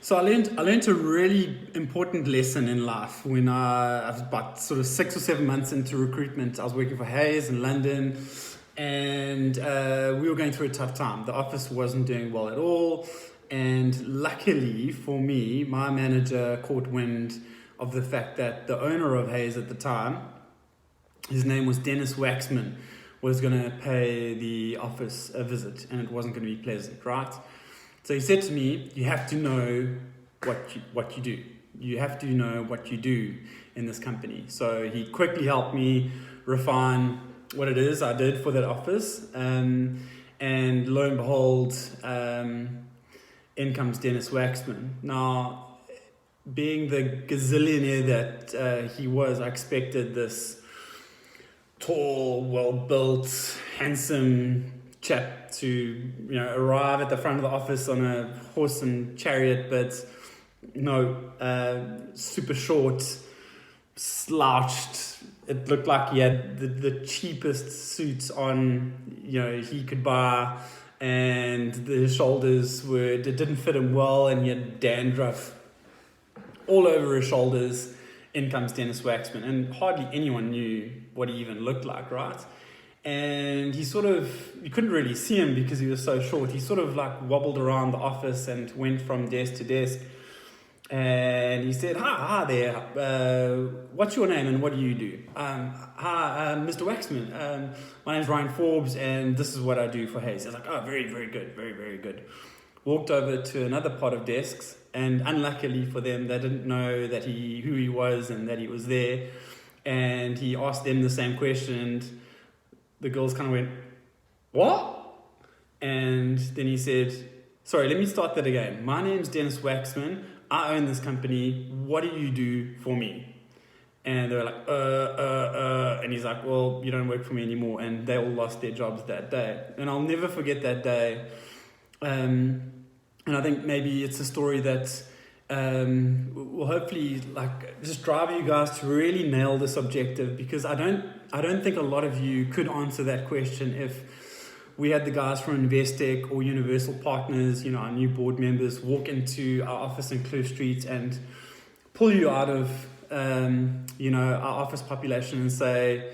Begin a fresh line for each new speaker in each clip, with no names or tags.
So I learned a really important lesson in life when I was about sort of 6 or 7 months into recruitment. I was working for Hayes in London, and we were going through a tough time. The office wasn't doing well at all, and luckily for me, my manager caught wind of the fact that the owner of Hayes at the time, his name was Dennis Waxman, was going to pay the office a visit, and it wasn't going to be pleasant, right? So he said to me, you have to know what you do. You have to know what you do in this company. So he quickly helped me refine what it is I did for that office. And lo and behold, in comes Dennis Waxman. Now, being the gazillionaire that he was, I expected this tall, well-built, handsome chap to arrive at the front of the office on a horse and chariot, but no, super short, slouched. It looked like he had the cheapest suits on he could buy, and the shoulders didn't fit him well, and he had dandruff all over his shoulders. In comes Dennis Waxman, and hardly anyone knew what he even looked like, right? And he you couldn't really see him because he was so short. He sort of like wobbled around the office and went from desk to desk. And he said, hi there, what's your name and what do you do? Hi, Mr. Waxman, my name's Ryan Forbes and this is what I do for Hayes. I was like, oh, very, very good, very, very good. Walked over to another pot of desks, and unluckily for them, they didn't know that who he was and that he was there. And he asked them the same question, and the girls kind of went, what? And then he said, sorry, let me start that again. My name's Dennis Waxman. I own this company. What do you do for me? And they were like, and he's like, well, you don't work for me anymore. And they all lost their jobs that day. And I'll never forget that day. And I think maybe it's a story that will hopefully just drive you guys to really nail this objective, because I don't think a lot of you could answer that question if we had the guys from Investec or Universal Partners, our new board members, walk into our office in Kloof Street and pull you out of our office population and say,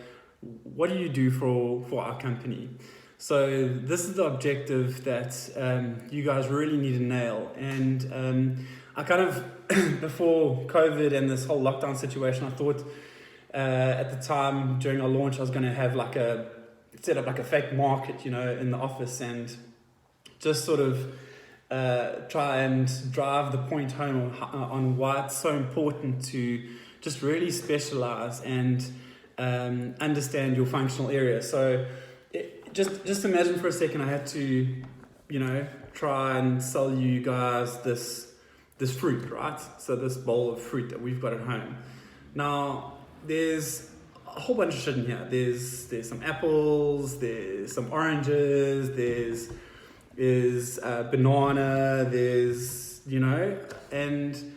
what do you do for our company? So this is the objective that you guys really need to nail. And I kind of, before COVID and this whole lockdown situation, I thought at the time during our launch, I was going to have set up a fake market, in the office, and just sort of try and drive the point home on why it's so important to just really specialize and understand your functional area. So just imagine for a second I had to, try and sell you guys this fruit, right? So this bowl of fruit that we've got at home. Now, there's a whole bunch of shit in here. There's some apples, there's some oranges, there's banana, there's, and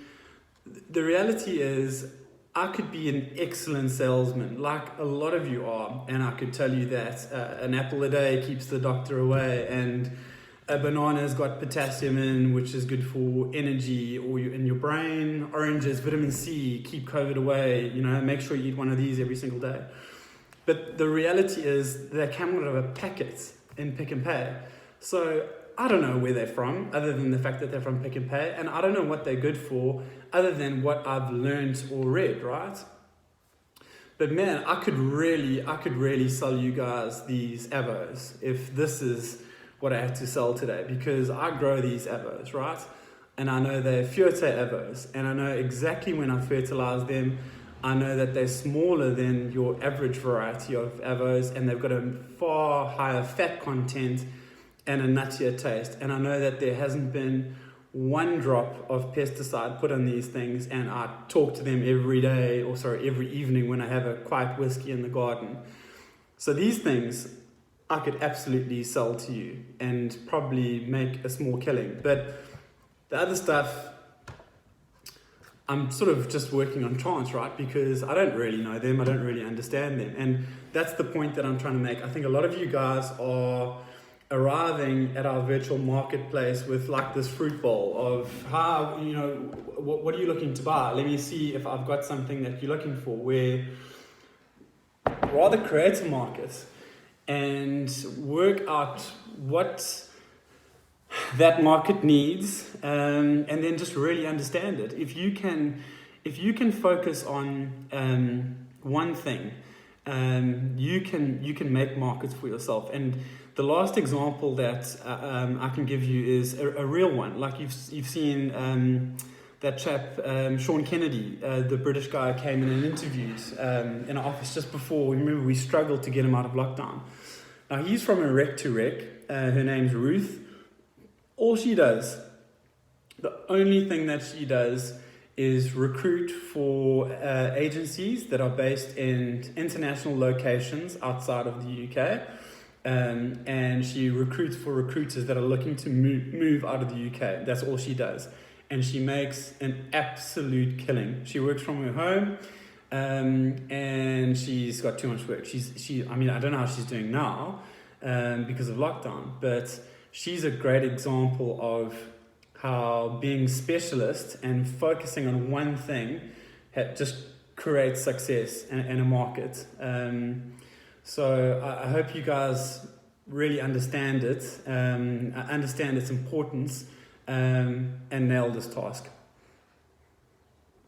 the reality is I could be an excellent salesman, like a lot of you are, and I could tell you that an apple a day keeps the doctor away, and a banana's got potassium in, which is good for energy or in your brain. Oranges, vitamin C, keep COVID away. Make sure you eat one of these every single day. But the reality is they come out of a packet in Pick n Pay. So I don't know where they're from, other than the fact that they're from Pick n Pay, and I don't know what they're good for, other than what I've learned or read, right? But man, I could really sell you guys these avos if this is what I have to sell today, because I grow these avos, right? And I know they're Fuerte avos, and I know exactly when I fertilize them. I know that they're smaller than your average variety of avos, and they've got a far higher fat content and a nuttier taste. And I know that there hasn't been one drop of pesticide put on these things, and I talk to them every evening when I have a quiet whiskey in the garden. So these things I could absolutely sell to you and probably make a small killing. But the other stuff, I'm sort of just working on chance, right? Because I don't really know them, I don't really understand them. And that's the point that I'm trying to make. I think a lot of you guys are arriving at our virtual marketplace with like this fruit bowl of how, what are you looking to buy? Let me see if I've got something that you're looking for, where rather create a market and work out what that market needs, and then just really understand it. If you can focus on one thing, you can make markets for yourself. And the last example that I can give you is a real one. Like you've seen that chap Sean Kennedy, the British guy, came in and interviewed in our office just before. Remember, we struggled to get him out of lockdown. Now he's from a rec to rec. Her name's Ruth. All she does, the only thing that she does, is recruit for agencies that are based in international locations outside of the UK. And she recruits for recruiters that are looking to move out of the UK. That's all she does. And she makes an absolute killing. She works from her home, and she's got too much work. I don't know how she's doing now because of lockdown, but she's a great example of how being specialist and focusing on one thing just creates success in a market. So I hope you guys really understand it, understand its importance, and nail this task.